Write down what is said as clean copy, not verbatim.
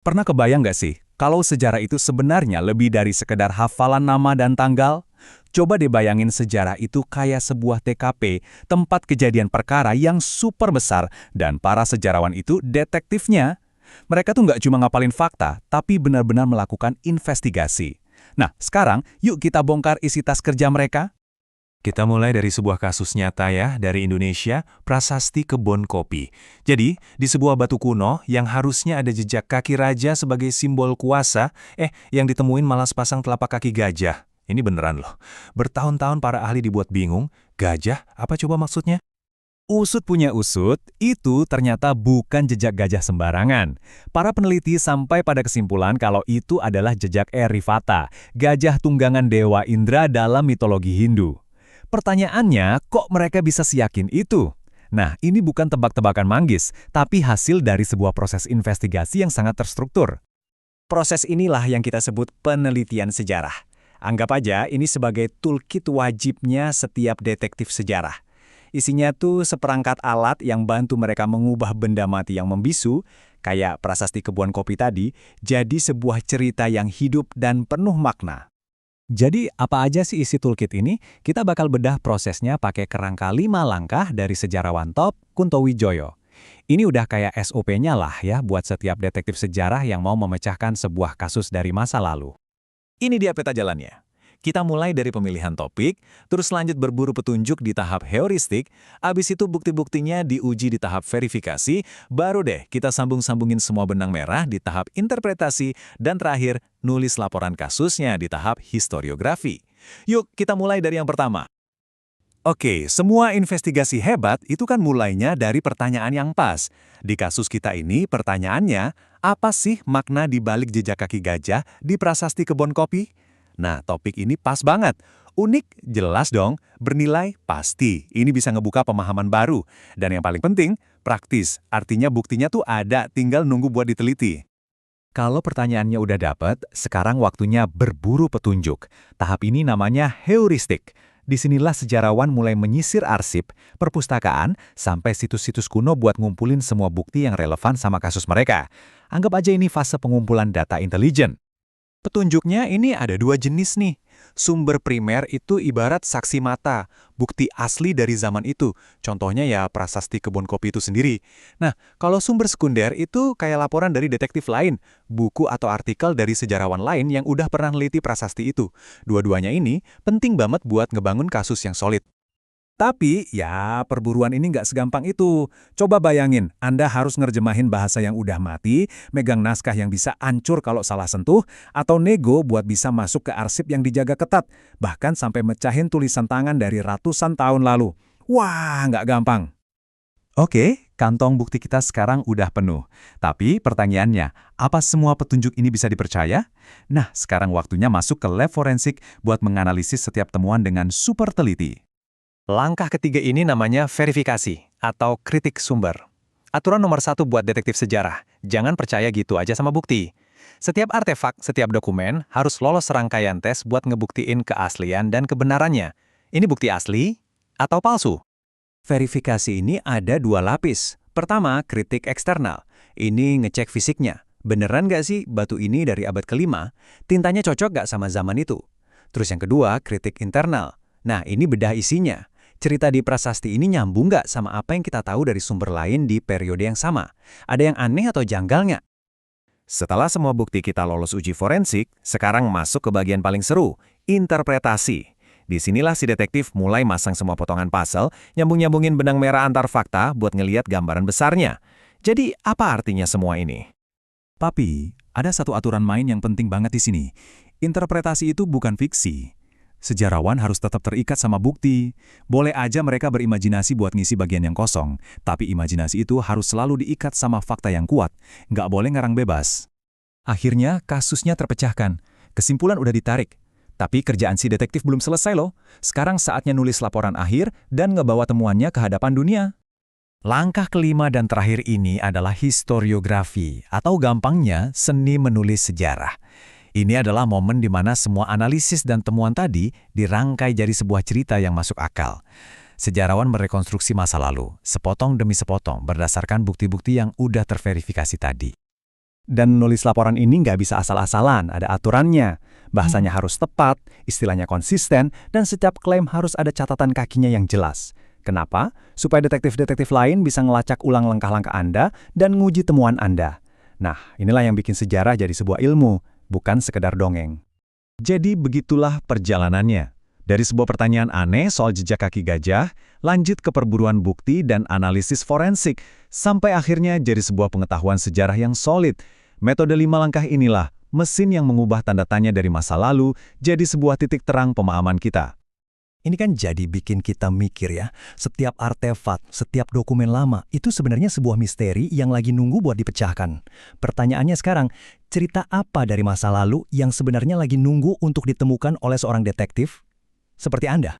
Pernah kebayang nggak sih, kalau sejarah itu sebenarnya lebih dari sekedar hafalan nama dan tanggal? Coba deh bayangin sejarah itu kayak sebuah TKP, tempat kejadian perkara yang super besar, dan para sejarawan itu detektifnya. Mereka tuh nggak cuma ngapalin fakta, tapi benar-benar melakukan investigasi. Nah, sekarang yuk kita bongkar isi tas kerja mereka. Kita mulai dari sebuah kasus nyata ya, dari Indonesia, Prasasti Kebon Kopi. Jadi, di sebuah batu kuno yang harusnya ada jejak kaki raja sebagai simbol kuasa, yang ditemuin malah sepasang telapak kaki gajah. Ini beneran loh. Bertahun-tahun para ahli dibuat bingung, gajah apa coba maksudnya? Usut punya usut, itu ternyata bukan jejak gajah sembarangan. Para peneliti sampai pada kesimpulan kalau itu adalah jejak Erivata, gajah tunggangan Dewa Indra dalam mitologi Hindu. Pertanyaannya, kok mereka bisa seyakin itu? Nah, ini bukan tebak-tebakan manggis, tapi hasil dari sebuah proses investigasi yang sangat terstruktur. Proses inilah yang kita sebut penelitian sejarah. Anggap aja ini sebagai toolkit wajibnya setiap detektif sejarah. Isinya tuh seperangkat alat yang bantu mereka mengubah benda mati yang membisu, kayak prasasti Kebun Kopi tadi, jadi sebuah cerita yang hidup dan penuh makna. Jadi, apa aja sih isi toolkit ini? Kita bakal bedah prosesnya pakai kerangka 5 langkah dari sejarawan top, Kunto Wijoyo. Ini udah kayak SOP-nya lah ya buat setiap detektif sejarah yang mau memecahkan sebuah kasus dari masa lalu. Ini dia peta jalannya. Kita mulai dari pemilihan topik, terus lanjut berburu petunjuk di tahap heuristik, abis itu bukti-buktinya diuji di tahap verifikasi, baru deh kita sambung-sambungin semua benang merah di tahap interpretasi, dan terakhir, nulis laporan kasusnya di tahap historiografi. Yuk, kita mulai dari yang pertama. Oke, semua investigasi hebat itu kan mulainya dari pertanyaan yang pas. Di kasus kita ini, pertanyaannya, apa sih makna di balik jejak kaki gajah di Prasasti Kebon Kopi? Nah, topik ini pas banget. Unik, jelas dong. Bernilai, pasti. Ini bisa ngebuka pemahaman baru. Dan yang paling penting, praktis. Artinya buktinya tuh ada, tinggal nunggu buat diteliti. Kalau pertanyaannya udah dapet, sekarang waktunya berburu petunjuk. Tahap ini namanya heuristik. Disinilah sejarawan mulai menyisir arsip, perpustakaan, sampai situs-situs kuno buat ngumpulin semua bukti yang relevan sama kasus mereka. Anggap aja ini fase pengumpulan data intelijen. Petunjuknya ini ada dua jenis nih. Sumber primer itu ibarat saksi mata, bukti asli dari zaman itu. Contohnya ya prasasti Kebun Kopi itu sendiri. Nah, kalau sumber sekunder itu kayak laporan dari detektif lain, buku atau artikel dari sejarawan lain yang udah pernah neliti prasasti itu. Dua-duanya ini penting banget buat ngebangun kasus yang solid. Tapi, ya perburuan ini nggak segampang itu. Coba bayangin, Anda harus ngerjemahin bahasa yang udah mati, megang naskah yang bisa hancur kalau salah sentuh, atau nego buat bisa masuk ke arsip yang dijaga ketat, bahkan sampai mecahin tulisan tangan dari ratusan tahun lalu. Wah, nggak gampang. Oke, kantong bukti kita sekarang udah penuh. Tapi pertanyaannya, apa semua petunjuk ini bisa dipercaya? Nah, sekarang waktunya masuk ke lab forensik buat menganalisis setiap temuan dengan super teliti. Langkah ketiga ini namanya verifikasi atau kritik sumber. Aturan nomor 1 buat detektif sejarah, jangan percaya gitu aja sama bukti. Setiap artefak, setiap dokumen harus lolos serangkaian tes buat ngebuktiin keaslian dan kebenarannya. Ini bukti asli atau palsu? Verifikasi ini ada dua lapis. Pertama, kritik eksternal. Ini ngecek fisiknya. Beneran nggak sih batu ini dari abad ke-5? Tintanya cocok nggak sama zaman itu? Terus yang kedua, kritik internal. Nah, ini bedah isinya. Cerita di prasasti ini nyambung nggak sama apa yang kita tahu dari sumber lain di periode yang sama? Ada yang aneh atau janggal nggak? Setelah semua bukti kita lolos uji forensik, sekarang masuk ke bagian paling seru, interpretasi. Disinilah si detektif mulai masang semua potongan puzzle, nyambung-nyambungin benang merah antar fakta buat ngeliat gambaran besarnya. Jadi, apa artinya semua ini? Papi, ada satu aturan main yang penting banget di sini. Interpretasi itu bukan fiksi. Sejarawan harus tetap terikat sama bukti. Boleh aja mereka berimajinasi buat ngisi bagian yang kosong, tapi imajinasi itu harus selalu diikat sama fakta yang kuat. Nggak boleh ngarang bebas. Akhirnya, kasusnya terpecahkan. Kesimpulan udah ditarik. Tapi kerjaan si detektif belum selesai loh. Sekarang saatnya nulis laporan akhir dan ngebawa temuannya ke hadapan dunia. Langkah kelima dan terakhir ini adalah historiografi, atau gampangnya seni menulis sejarah. Ini adalah momen di mana semua analisis dan temuan tadi dirangkai jadi sebuah cerita yang masuk akal. Sejarawan merekonstruksi masa lalu, sepotong demi sepotong berdasarkan bukti-bukti yang udah terverifikasi tadi. Dan nulis laporan ini nggak bisa asal-asalan, ada aturannya. Bahasanya harus tepat, istilahnya konsisten, dan setiap klaim harus ada catatan kakinya yang jelas. Kenapa? Supaya detektif-detektif lain bisa ngelacak ulang langkah-langkah Anda dan nguji temuan Anda. Nah, inilah yang bikin sejarah jadi sebuah ilmu, bukan sekedar dongeng. Jadi begitulah perjalanannya. Dari sebuah pertanyaan aneh soal jejak kaki gajah, lanjut ke perburuan bukti dan analisis forensik, sampai akhirnya jadi sebuah pengetahuan sejarah yang solid. Metode 5 langkah inilah mesin yang mengubah tanda tanya dari masa lalu jadi sebuah titik terang pemahaman kita. Ini kan jadi bikin kita mikir ya, setiap artefak, setiap dokumen lama, itu sebenarnya sebuah misteri yang lagi nunggu buat dipecahkan. Pertanyaannya sekarang, cerita apa dari masa lalu yang sebenarnya lagi nunggu untuk ditemukan oleh seorang detektif? Seperti Anda.